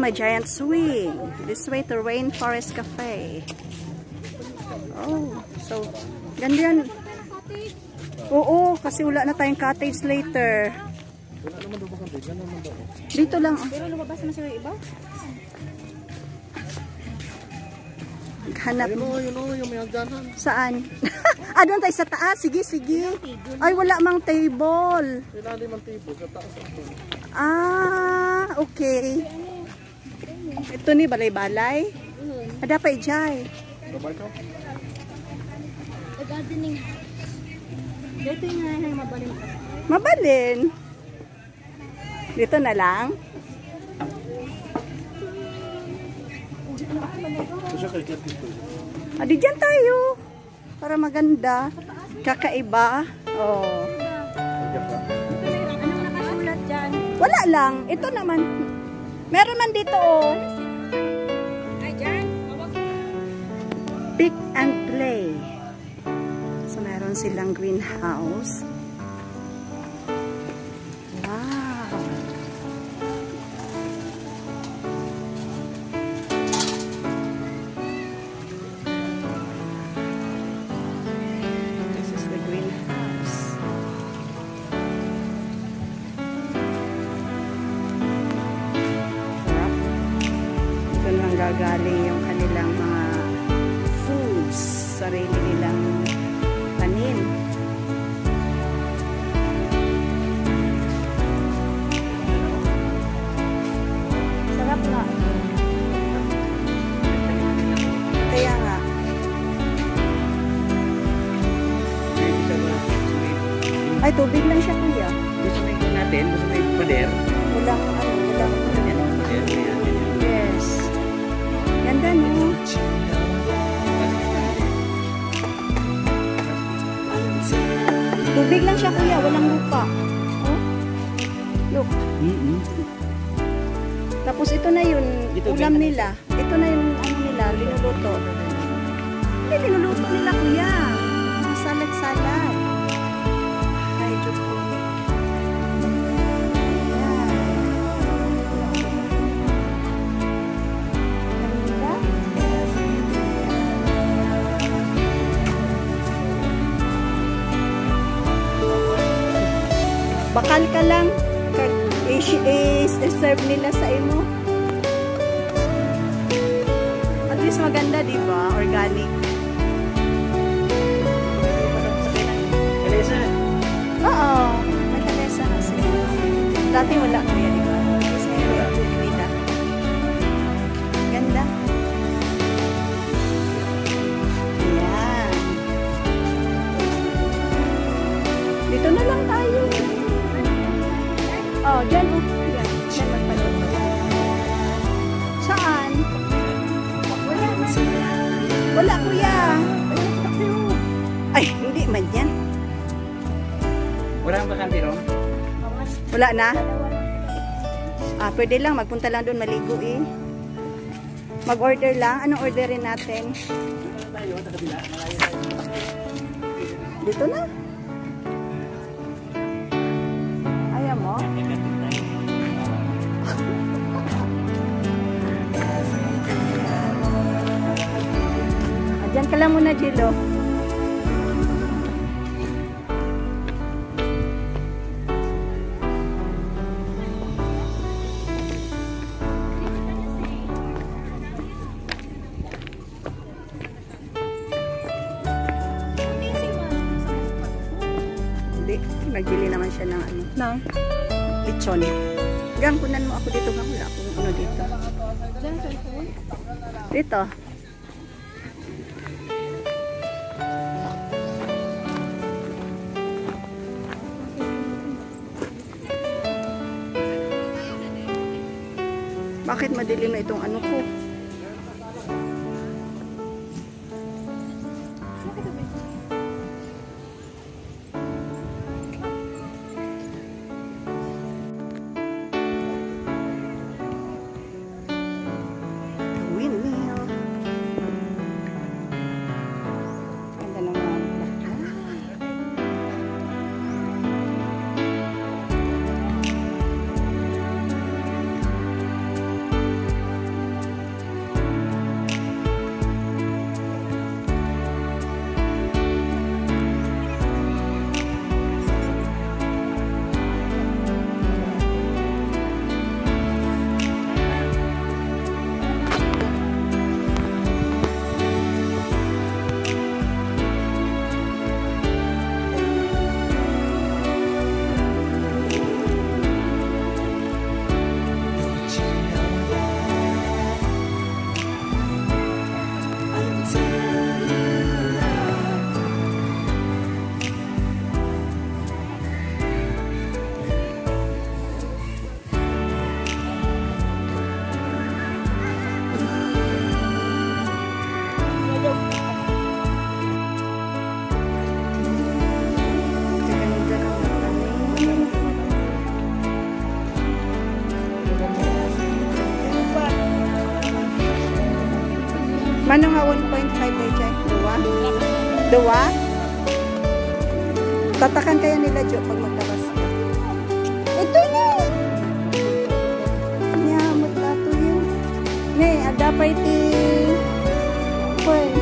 may giant swing. This way to Rainforest Cafe. Oh, so, ganda yan. Oo, kasi wala na tayong cottage later. Dito lang. Pero lumabas naman sila iba? Hanap. Yung may hagdanan. Saan? Doon tayo sa taas. Sige, sige. Ay, wala mang table. Ilalim ang table sa taas. Okay. Ito ni balay-balay. Ada pa ijay. Babay ko? The gardening house. Dito yung nanay mabalin ka. Mabalin. Dito na lang. Di dyan tayo. Para maganda. Kakaiba. Oh. Anong nakasulat dyan? Wala lang. Ito naman. Meron man dito oh. Ay, dyan. Pick and play. So, meron silang greenhouse. Wow. This is the greenhouse. Sarap. Ito lang gagaling yung kanilang mga foods. Sarili nilang tanim. Sarap na. Kaya nga. Ay, tubig lang siya kuya. Gusto na ito natin, gusto na ito pader. Walang yes. Ganda no? Tubig lang siya kuya, walang lupa. Oh? Look. Tapos ito na yun, ulam nila. Ito na yung ano nila, linuluto. Hindi, linuluto nila kuya. Salad-salad. Hydroponic. Ayan. Ganda. Bakal ka lang. I-serve nila sa imo. At least maganda, di ba? Organic. Kalesa. Oo. May kalesa kasi. Dati wala ko yan, di ba? Kasi ngayon yung nila. Ganda. Ayan. Dito na lang tayo. Oh, dyan. Yan. Dyan magpaluto. Saan? Wala kuya. Ay, hindi man yan. Wala ang bakante ron? Wala na? Pwede lang. Magpunta lang doon. Maligo eh. Mag-order lang. Anong orderin natin? Dito na. Ayaw mo? Diyan ka lang muna, Jilo. Hindi. Nagbili naman siya ng ano. No? Lechon. Gang, kunan mo ako dito. Gang, wala akong ano dito. Dito. Bakit madilim na itong ano ko? Windmill. Ganda ng mga Mano nga 1.5 dyan? Dua? Dua? Tatakan kaya nila Jo pag magtabas ka. Ito na! Nyamot na ito yun. Ngay, ada pa iti. Hoy.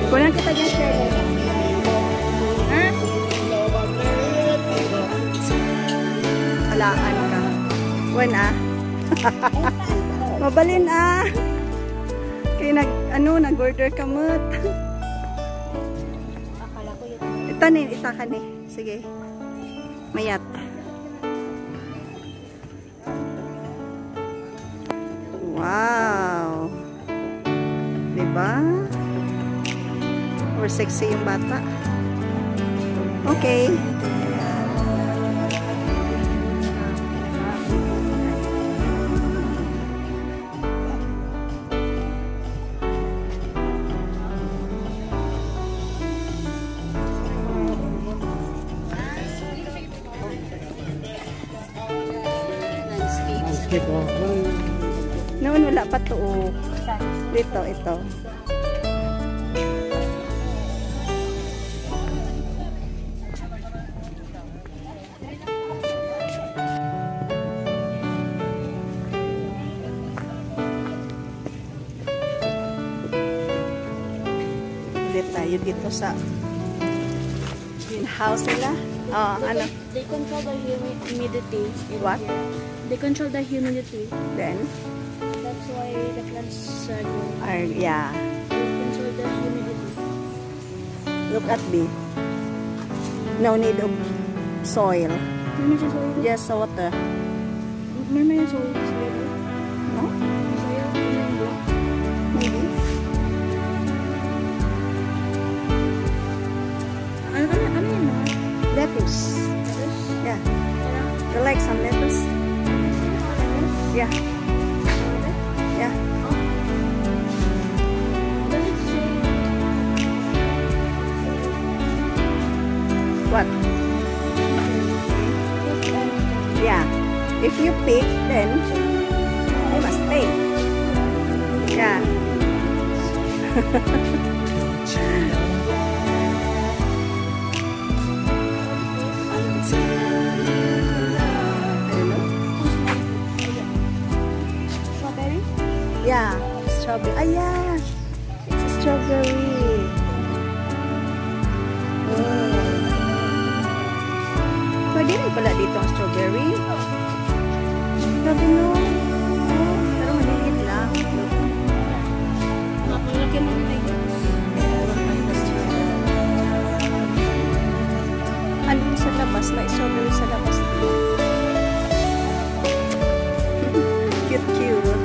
Kulang kita dyan, share. Ha? Halaan ka. Wen ah. Mabalin ah. Kaya nag-order ka mo't. Akala ko yun. Itanin, itakan eh. Sige. Mayat. Wow. Diba? Or sexy yung bata. Okay. Landscape oh. Noon wala pa to. Dito, ito. Tayo dito sa greenhouse nila. Oh, ano? They control the humidity. What? They control the humidity. Then? That's why the plants grow. Yeah. They control the humidity. Look at me. No need of soil. May soil. Just water. May soil. No? Soil. Maybe. Ano yun mga? Lettuce. Yeah. You like some lettuce? Yeah. Yeah. What? Yeah. If you pick, then you must pay. Yeah. Strawberry? Yeah, strawberry. Ah, yeah. It's a strawberry. Oh. Pwede rin pala dito ang strawberry. Grabe no. Oh, pero maliliit lang. Napalaki mo nila. Ano sa labas? May strawberry sa labas. Cute, cute.